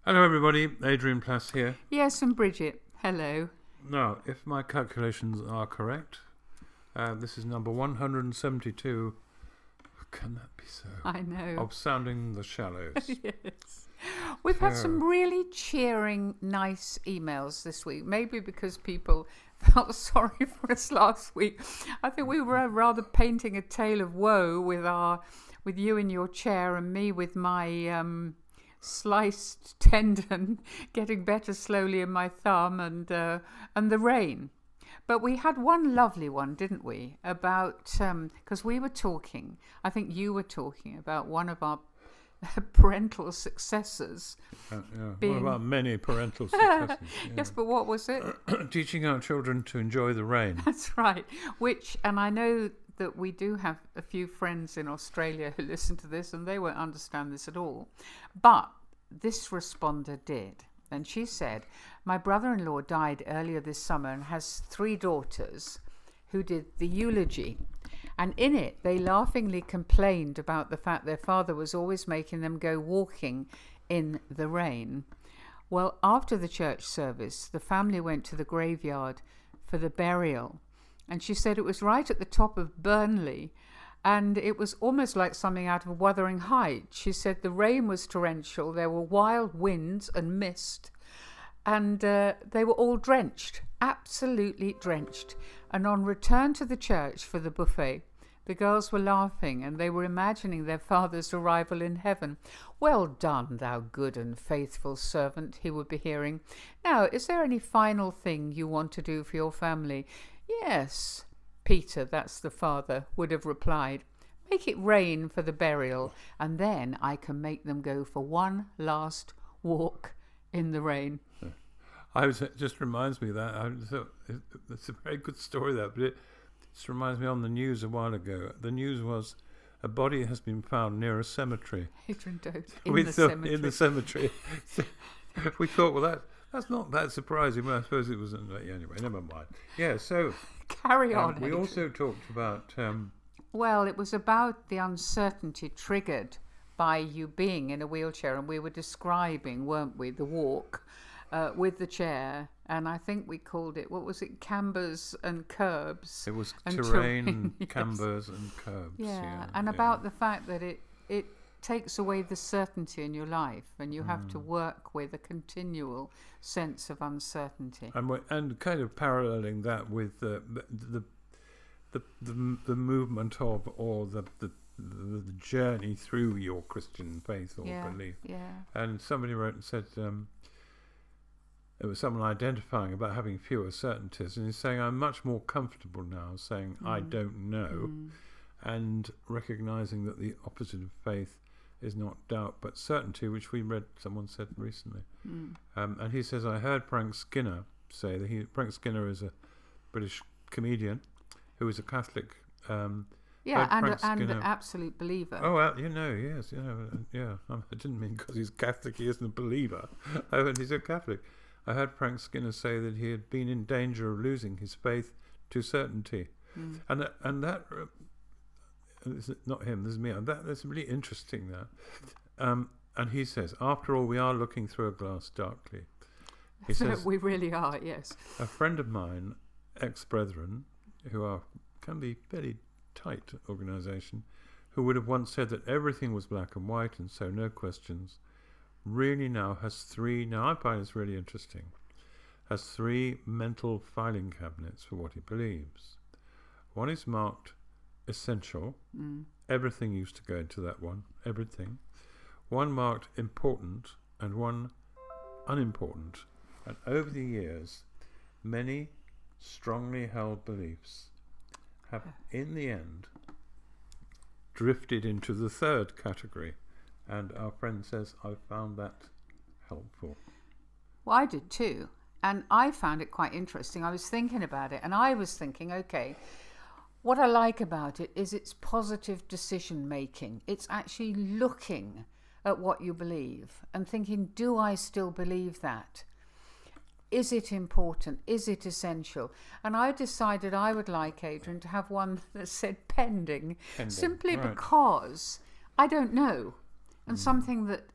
Hello everybody, Adrian Plass here. Yes, and Bridget. Hello. Now, if my calculations are correct, this is number 172. Can that be so? I know. Of Sounding the Shallows. Yes. We've had some really cheering, nice emails this week. Maybe because people felt sorry for us last week. I think we were rather painting a tale of woe with you in your chair and me with my sliced tendon getting better slowly in my thumb and the rain. But we had one lovely one, didn't we? About because we were talking. I think you were talking about one of our parental successors. Yeah. One of our many parental successes. Yeah. Yes, but what was it? Teaching our children to enjoy the rain. That's right. And I know that we do have a few friends in Australia who listen to this, and they won't understand this at all. But this responder did. And she said, my brother-in-law died earlier this summer and has 3 daughters who did the eulogy. And in it, they laughingly complained about the fact their father was always making them go walking in the rain. Well, after the church service, the family went to the graveyard for the burial. And she said it was right at the top of Burnley. And it was almost like something out of Wuthering Heights. She said the rain was torrential, there were wild winds and mist, and they were all drenched, absolutely drenched. And on return to the church for the buffet, the girls were laughing and they were imagining their father's arrival in heaven. Well done, thou good and faithful servant, he would be hearing. Now, is there any final thing you want to do for your family? Yes, Peter, that's the father, would have replied. Make it rain for the burial, and then I can make them go for one last walk in the rain. It just reminds me of that. It's a very good story, that, but it just reminds me on the news a while ago. The news was a body has been found near a cemetery. Adrian Dote, In the cemetery. So we thought, well, that's not that surprising. Well, I suppose it wasn't. Anyway, never mind. Yeah, so carry on. We also talked about. Well, it was about the uncertainty triggered by you being in a wheelchair, and we were describing, weren't we, the walk with the chair, and I think we called it, what was it, cambers and curbs. It was and terrain, yes. Cambers and curbs. Yeah, and about the fact that it takes away the certainty in your life, and you have to work with a continual sense of uncertainty. And kind of paralleling that with the movement of, or the journey through your Christian faith or belief. Yeah. And somebody wrote and said it was someone identifying about having fewer certainties, and he's saying, I'm much more comfortable now saying I don't know, and recognizing that the opposite of faith is not doubt but certainty, which we read, someone said recently. And he says, I heard Frank Skinner say that Frank Skinner is a British comedian who is a Catholic. And an absolute believer. Oh, yes. I didn't mean because he's Catholic he isn't a believer. He's a Catholic. I heard Frank Skinner say that he had been in danger of losing his faith to certainty. And that this is not him, this is me. That's really interesting, that. And he says, after all, we are looking through a glass darkly. He says, we really are, yes. A friend of mine, ex-brethren, who can be fairly tight organisation, who would have once said that everything was black and white and so no questions, really now has 3, now I find this really interesting, has 3 mental filing cabinets for what he believes. One is marked essential. Everything used to go into that one, everything. One marked important and one unimportant. And over the years, many strongly held beliefs have in the end drifted into the 3rd category, and our friend says, I found that helpful. Well, I did too, and I found it quite interesting. I was thinking about it, and I was thinking, okay, what I like about it is its positive decision making. It's actually looking at what you believe and thinking, do I still believe that? Is it important? Is it essential? And I decided I would like, Adrian, to have one that said pending. Simply because I don't know. And something that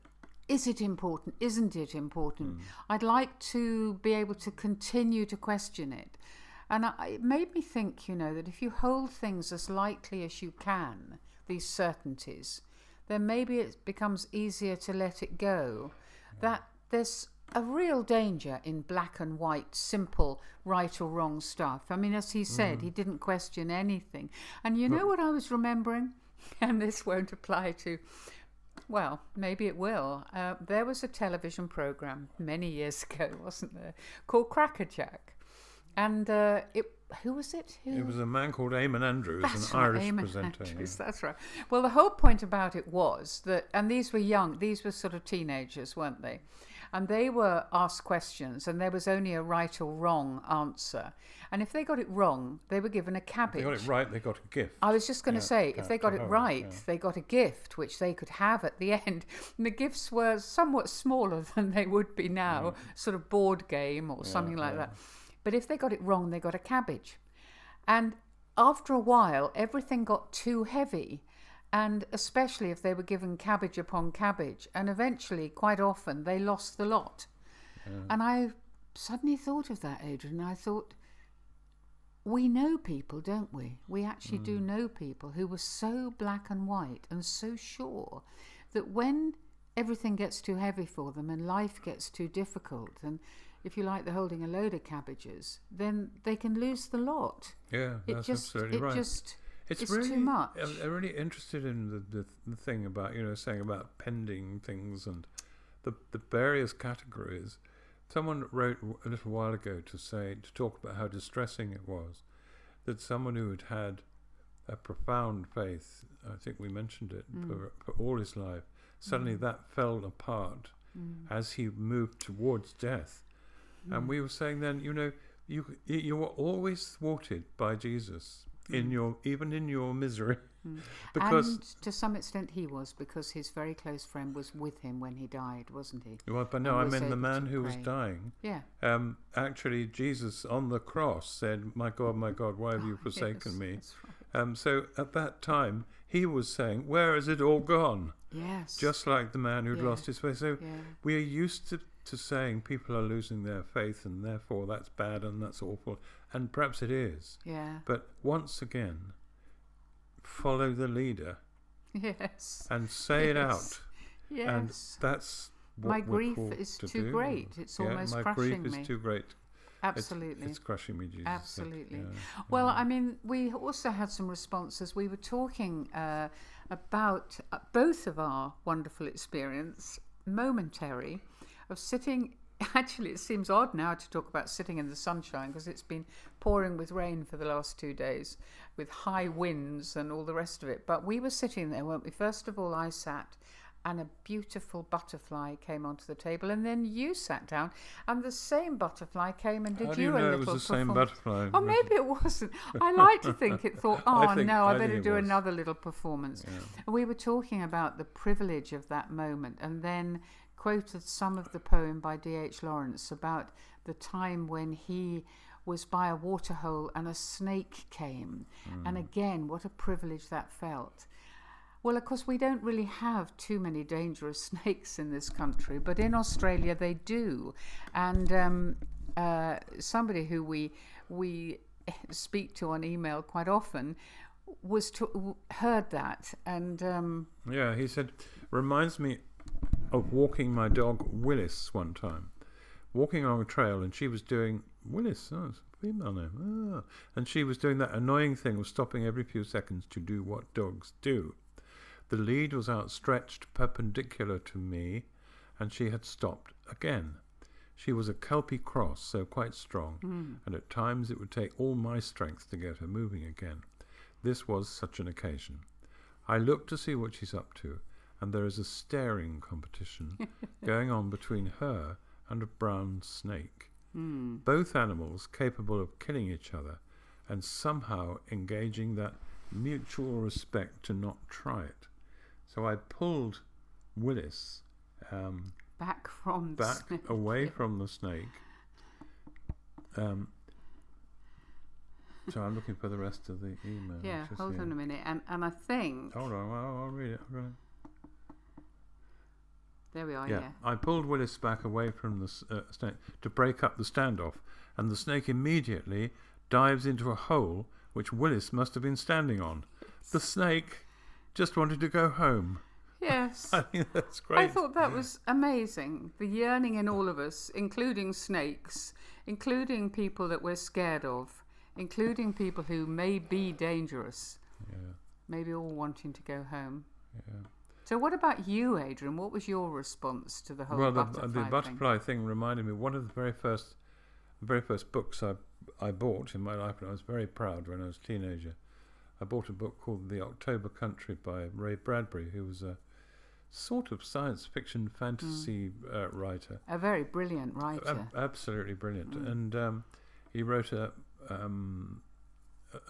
is it important? Isn't it important? I'd like to be able to continue to question it. And it made me think, that if you hold things as lightly as you can, these certainties, then maybe it becomes easier to let it go. That there's a real danger in black and white, simple, right or wrong stuff. I mean, as he said, he didn't question anything. And you know what I was remembering? And this won't apply to... Well, maybe it will. There was a television program many years ago, wasn't there, called Crackerjack. And who was it? It was a man called Eamon Andrews, an Irish presenter. Andrews, that's right. Well, the whole point about it was that, and these were sort of teenagers, weren't they? And they were asked questions, and there was only a right or wrong answer. And if they got it wrong, they were given a cabbage. If they got it right, they got a gift. I was just going to say, if they got it right, they got a gift, which they could have at the end. And the gifts were somewhat smaller than they would be now, sort of board game or something like that. But if they got it wrong, they got a cabbage. And after a while, everything got too heavy. And especially if they were given cabbage upon cabbage. And eventually, quite often, they lost the lot. And I suddenly thought of that, Adrian. I thought, we know people, don't we? We actually do know people who were so black and white and so sure that when everything gets too heavy for them and life gets too difficult, and if you like, they're holding a load of cabbages, then they can lose the lot. Yeah, that's absolutely right. It's really too much. I'm really interested in the thing about, saying about pending things and the various categories. Someone wrote a little while ago to talk about how distressing it was that someone who had a profound faith, I think we mentioned it, for all his life, suddenly that fell apart as he moved towards death. And we were saying then, you were always thwarted by Jesus even in your misery. Because, and to some extent he was, because his very close friend was with him when he died, wasn't he? Well, but no, I mean the man who was dying. Yeah. Actually, Jesus on the cross said, my God, why have you forsaken me? That's right. So at that time, he was saying, where has it all gone? Yes. Just like the man who'd lost his faith. So we are used to saying people are losing their faith and therefore that's bad and that's awful. And perhaps it is. Yeah. But once again, follow the leader. Yes. And say it out. Yes. And that's what my we're grief called is to too do. great. It's almost my crushing me. grief is too great. Absolutely. It's crushing me, Jesus. Absolutely. Yeah. Well, I mean, we also had some responses. We were talking about both of our wonderful experience, momentary, of sitting. Actually, it seems odd now to talk about sitting in the sunshine because it's been pouring with rain for the last 2 days with high winds and all the rest of it. But we were sitting there, weren't we? First of all, I sat and a beautiful butterfly came onto the table, and then you sat down and the same butterfly came and did How you do a you know little it was the same butterfly? Oh, maybe it wasn't. I like to think it thought, I think better it do was. another little performance. Yeah. And we were talking about the privilege of that moment, and then quoted some of the poem by D.H. Lawrence about the time when he was by a waterhole and a snake came. And again, what a privilege that felt. Well, of course, we don't really have too many dangerous snakes in this country, but in Australia they do. And somebody who we speak to on email quite often heard that. And yeah, he said, reminds me of walking my dog Willis one time. Walking along a trail, and she was doing... Willis, it's a female name. And she was doing that annoying thing of stopping every few seconds to do what dogs do. The lead was outstretched perpendicular to me, and she had stopped again. She was a Kelpie cross, so quite strong, and at times it would take all my strength to get her moving again. This was such an occasion. I looked to see what she's up to, and there is a staring competition going on between her and a brown snake. Both animals capable of killing each other and somehow engaging that mutual respect to not try it. So I pulled Willis back away from the snake. So I'm looking for the rest of the email. Yeah, hold on a minute. And I think... Hold on, I'll read it. There we are, Yeah, yeah. I pulled Willis back away from the snake to break up the standoff, and the snake immediately dives into a hole which Willis must have been standing on. The snake just wanted to go home. Yes. I think that's great. I thought that was amazing. The yearning in all of us, including snakes, including people that we're scared of, including people who may be dangerous, Yeah, maybe all wanting to go home. yeah. So what about you, Adrian? What was your response to the whole Well, butterfly the thing? butterfly thing reminded me one of the very first books I bought in my life, and I was very proud when I was a teenager. I bought a book called The October Country by Ray Bradbury, who was a sort of science fiction fantasy writer. A very brilliant writer. Absolutely brilliant. And he wrote a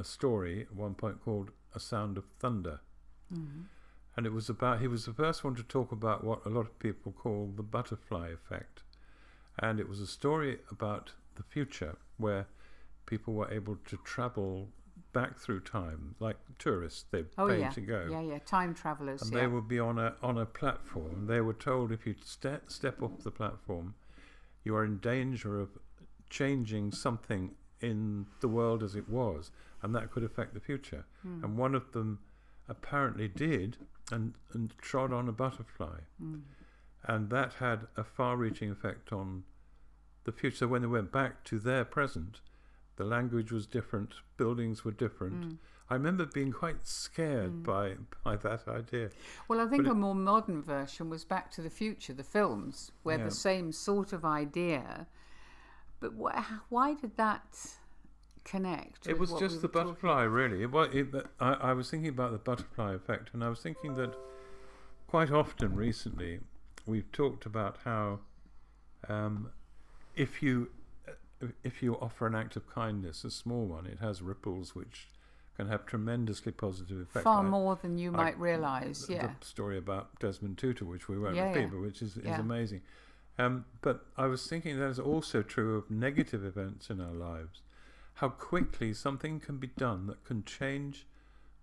story at one point called A Sound of Thunder. And it was about, he was the first one to talk about what a lot of people call the butterfly effect. And it was a story about the future where people were able to travel back through time, like tourists. They paid to go. Yeah, time travellers. And they would be on a platform. They were told if you step off the platform, you are in danger of changing something in the world as it was, and that could affect the future. And one of them apparently did, and trod on a butterfly. And that had a far-reaching effect on the future. So when they went back to their present, the language was different, buildings were different. I remember being quite scared by that idea. Well, I think a more modern version was Back to the Future, the films, where the same sort of idea. But why did that connect? It was just the butterfly, really. I was thinking about the butterfly effect, and I was thinking that quite often recently we've talked about how if you offer an act of kindness, a small one, it has ripples which can have tremendously positive effects. Far more than you might realise, The story about Desmond Tutu, which we won't repeat, but which is amazing. But I was thinking that is also true of negative events in our lives. How quickly something can be done that can change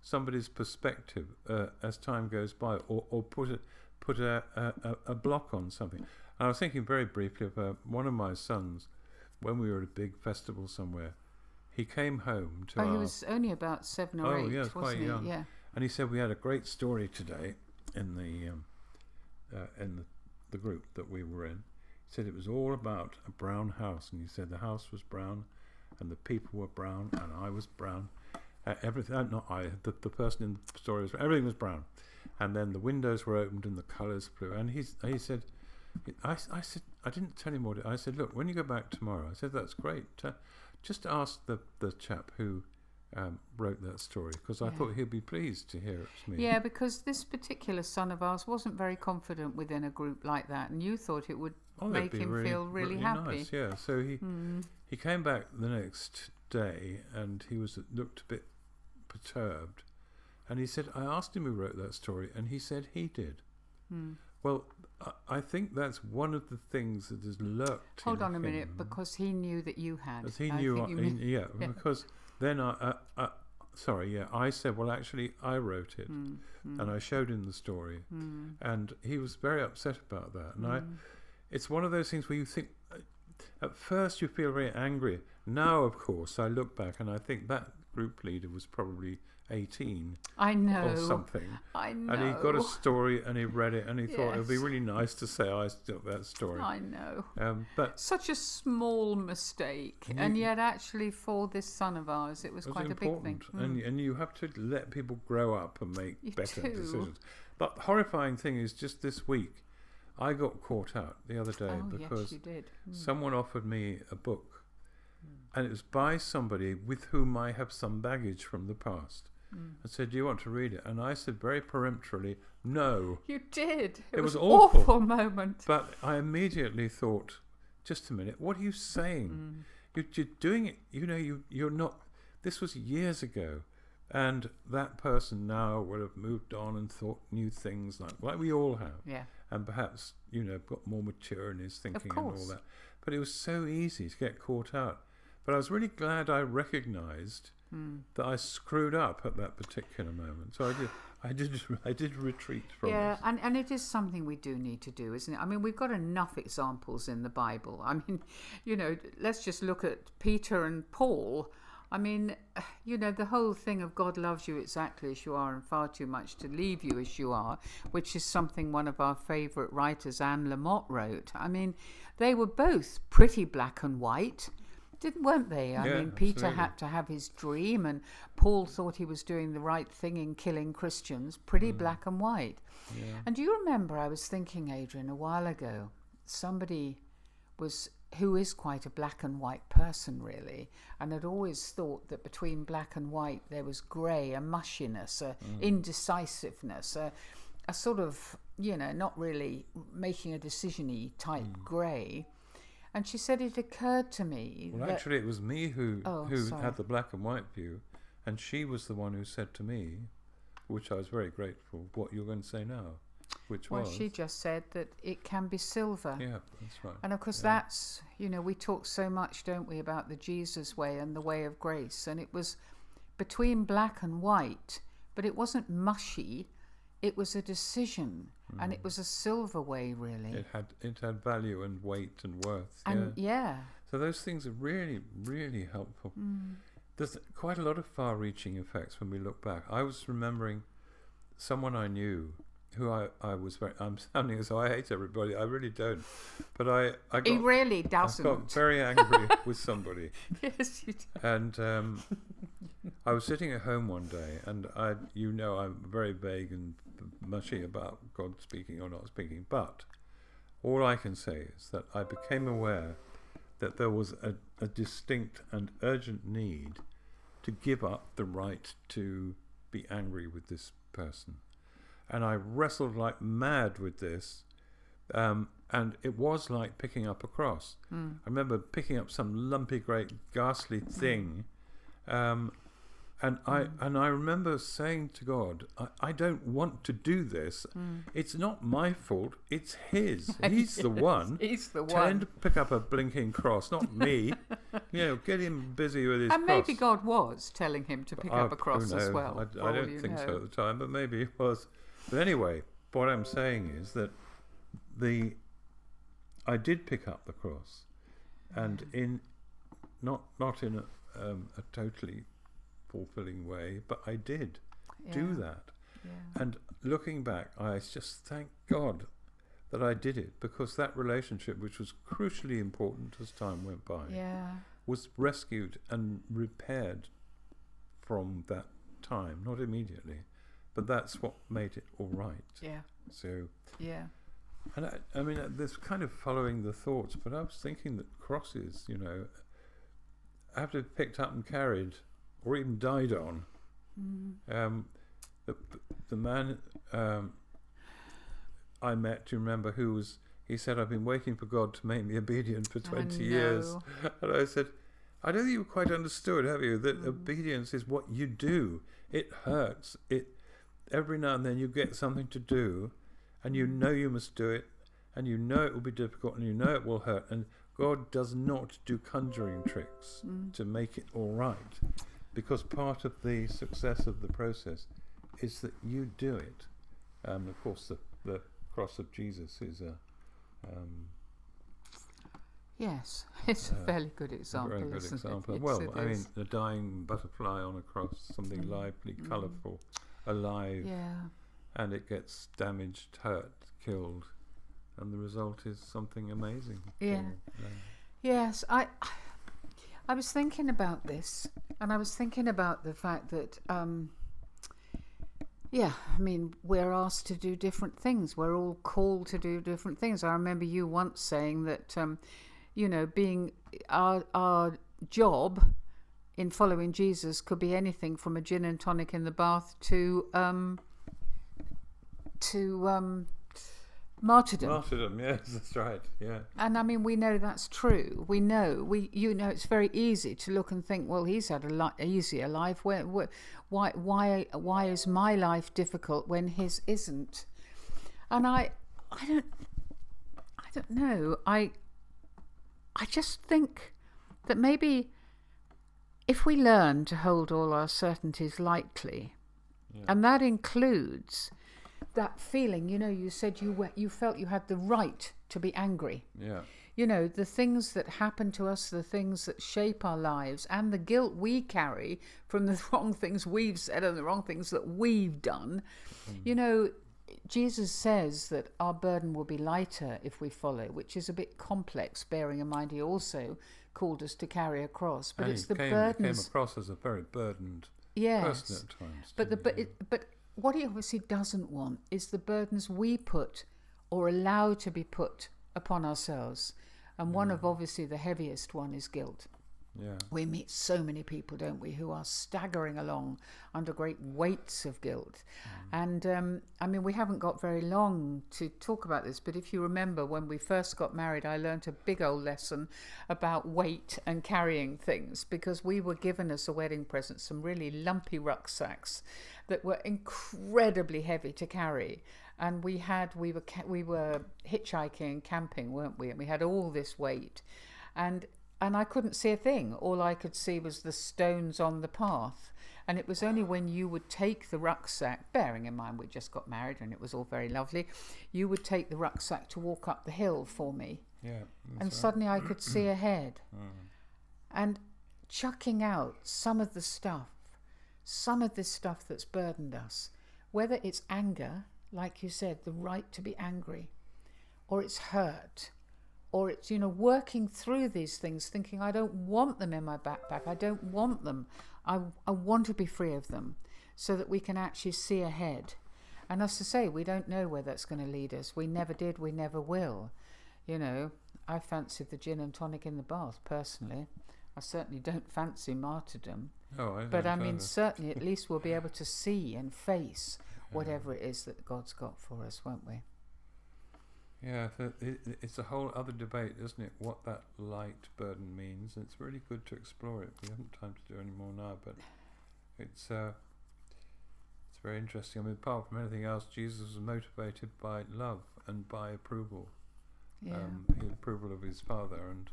somebody's perspective as time goes by, or put a block on something. And I was thinking very briefly of one of my sons when we were at a big festival somewhere. He came home to he was only about 7 or 8, yes, wasn't quite he? young. Yeah. And he said, we had a great story today in the group that we were in. He said it was all about a brown house, and he said the house was brown, and the people were brown, and I was brown. Everything, not I, the person in the story was, everything was brown. And then the windows were opened and the colours flew. And he said, I said, I didn't tell him I said, look, when you go back tomorrow, I said, that's great. Just ask the chap who wrote that story, because I thought he'd be pleased to hear it's me. Yeah, because this particular son of ours wasn't very confident within a group like that, and you thought it would make him feel really happy. Nice, yeah. So he came back the next day, and he looked a bit perturbed, and he said, I asked him who wrote that story, and he said he did. Well, I think that's one of the things that has lurked. Hold on a him. minute, because he knew that you had. Because he knew, because then I said, well, actually, I wrote it, and I showed him the story, and he was very upset about that. And it's one of those things where you think, at first you feel very angry. Now, of course, I look back and I think that group leader was probably 18 I know or something. I know. And he got a story and he read it and he thought it would be really nice to say I got that story. I know. But such a small mistake, and yet actually for this son of ours it was quite important. A big thing. And you have to let people grow up and make better decisions. But the horrifying thing is, just this week I got caught out the other day because yes, you did. Someone offered me a book, and it was by somebody with whom I have some baggage from the past. I said, do you want to read it? And I said very peremptorily, no. You did. It was an awful. awful moment. But I immediately thought, just a minute, what are you saying? You're doing it, you're not, this was years ago. And that person now will have moved on and thought new things like we all have. Yeah. And perhaps, got more mature in his thinking and all that. But it was so easy to get caught out. But I was really glad I recognised that I screwed up at that particular moment. So I did retreat from it. Yeah, and it is something we do need to do, isn't it? I mean, we've got enough examples in the Bible. I mean, let's just look at Peter and Paul. I mean, the whole thing of God loves you exactly as you are and far too much to leave you as you are, which is something one of our favourite writers, Anne Lamott, wrote. I mean, they were both pretty black and white, weren't they? I mean, Peter absolutely. had to have his dream, and Paul thought he was doing the right thing in killing Christians. Pretty black and white. Yeah. And do you remember, I was thinking, Adrian, a while ago, somebody who is quite a black and white person, really, and had always thought that between black and white there was grey, a mushiness, a indecisiveness, a sort of, not really making a decision-y type grey. And she said it occurred to me Well, that... actually, it was me who sorry. had the black and white view, and she was the one who said to me, which I was very grateful, what you're going to say now, which Well, was... she just said that it can be silver. Yeah, that's right. And of course that's, we talk so much, don't we, about the Jesus way and the way of grace. And it was between black and white, but it wasn't mushy. It was a decision, and it was a silver way, really. It had value and weight and worth. And So those things are really, really helpful. There's quite a lot of far-reaching effects when we look back. I was remembering someone I knew who I was very... I'm sounding as though I hate everybody. I really don't. But I he got... really I doesn't. got very angry with somebody. Yes, you do. And I was sitting at home one day, and I'm very vague and mushy about God speaking or not speaking, but all I can say is that I became aware that there was a distinct and urgent need to give up the right to be angry with this person. And I wrestled like mad with this, and it was like picking up a cross. I remember picking up some lumpy, great, ghastly thing, and I remember saying to God, I don't want to do this. It's not my fault. It's His. He's the one. He's the Tell him one. to pick up a blinking cross, not me. Get him busy with his And cross. maybe God was telling him to pick up a cross who as knows? well. I don't think so at the time, but maybe it was. But anyway, what I'm saying is that I did pick up the cross, and in not in a totally fulfilling way, but I did do that. Yeah. And looking back, I just thank God that I did it, because that relationship, which was crucially important as time went by, was rescued and repaired from that time. Not immediately, but that's what made it all right. Yeah. So, Yeah. and I mean, this kind of following the thoughts, but I was thinking that crosses, have to be picked up and carried, or even died on. The man I met, do you remember, he said, I've been waiting for God to make me obedient for 20 years. And I said, I don't think you've quite understood, have you, that obedience is what you do. It hurts. Every now and then you get something to do, and you know you must do it, and you know it will be difficult, and you know it will hurt. And God does not do conjuring tricks to make it all right, because part of the success of the process is that you do it. Of course, the cross of Jesus is yes, it's a fairly good example. a very good isn't example. It? Well, Yes, it I mean, is. the dying butterfly on a cross, something lively, colourful, alive, and it gets damaged, hurt, killed, and the result is something amazing. Yeah. Yes, I was thinking about this, and I was thinking about the fact that, I mean, we're asked to do different things. We're all called to do different things. I remember you once saying that, being our job in following Jesus could be anything from a gin and tonic in the bath to martyrdom. Martyrdom, yes, that's right. Yeah. And I mean, we know that's true. We know, it's very easy to look and think, well, he's had a easier life. Why is my life difficult when his isn't? And I don't know. I just think that maybe if we learn to hold all our certainties lightly, and that includes that feeling, you said you felt you had the right to be angry. Yeah. The things that happen to us, the things that shape our lives, and the guilt we carry from the wrong things we've said and the wrong things that we've done. Jesus says that our burden will be lighter if we follow, which is a bit complex, bearing in mind he also called us to carry a cross. But and it's the burdens. He came burdens. across as a very burdened person at times. But what he obviously doesn't want is the burdens we put or allow to be put upon ourselves. And one of obviously the heaviest one is guilt. Yeah. We meet so many people, don't we, who are staggering along under great weights of guilt. And we haven't got very long to talk about this, but if you remember when we first got married, I learned a big old lesson about weight and carrying things, because we were given as a wedding present some really lumpy rucksacks that were incredibly heavy to carry. And we were hitchhiking and camping, weren't we? And we had all this weight. And I couldn't see a thing. All I could see was the stones on the path. And it was only when you would take the rucksack, bearing in mind we just got married and it was all very lovely, you would take the rucksack to walk up the hill for me. Yeah. And suddenly I could see ahead. And chucking out some of this stuff that's burdened us, whether it's anger, like you said, the right to be angry, or it's hurt, or it's, working through these things, thinking, I don't want them in my backpack. I don't want them. I want to be free of them so that we can actually see ahead. And as I say, we don't know where that's going to lead us. We never did. We never will. I fancied the gin and tonic in the bath, personally. I certainly don't fancy martyrdom. But certainly at least we'll be able to see and face whatever it is that God's got for us, won't we? Yeah, it's a whole other debate, isn't it, what that light burden means. It's really good to explore it. We haven't time to do any more now, but it's very interesting. Apart from anything else, Jesus was motivated by love and by approval. Yeah. Approval of his Father. And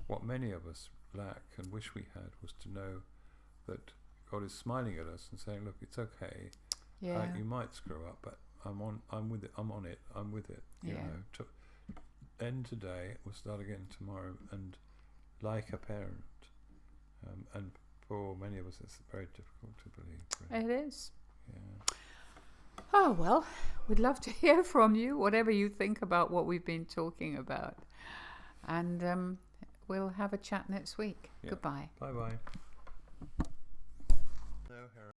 what many of us lack and wish we had was to know that God is smiling at us and saying, look, it's okay. Yeah. You might screw up, but I'm with it. I'm on it. I'm with it. Yeah. End today, we'll start again tomorrow, and like a parent. And for many of us, it's very difficult to believe. Really. It is. Yeah. Oh, well, we'd love to hear from you, whatever you think about what we've been talking about. And we'll have a chat next week. Yeah. Goodbye. Bye-bye. No, Harry.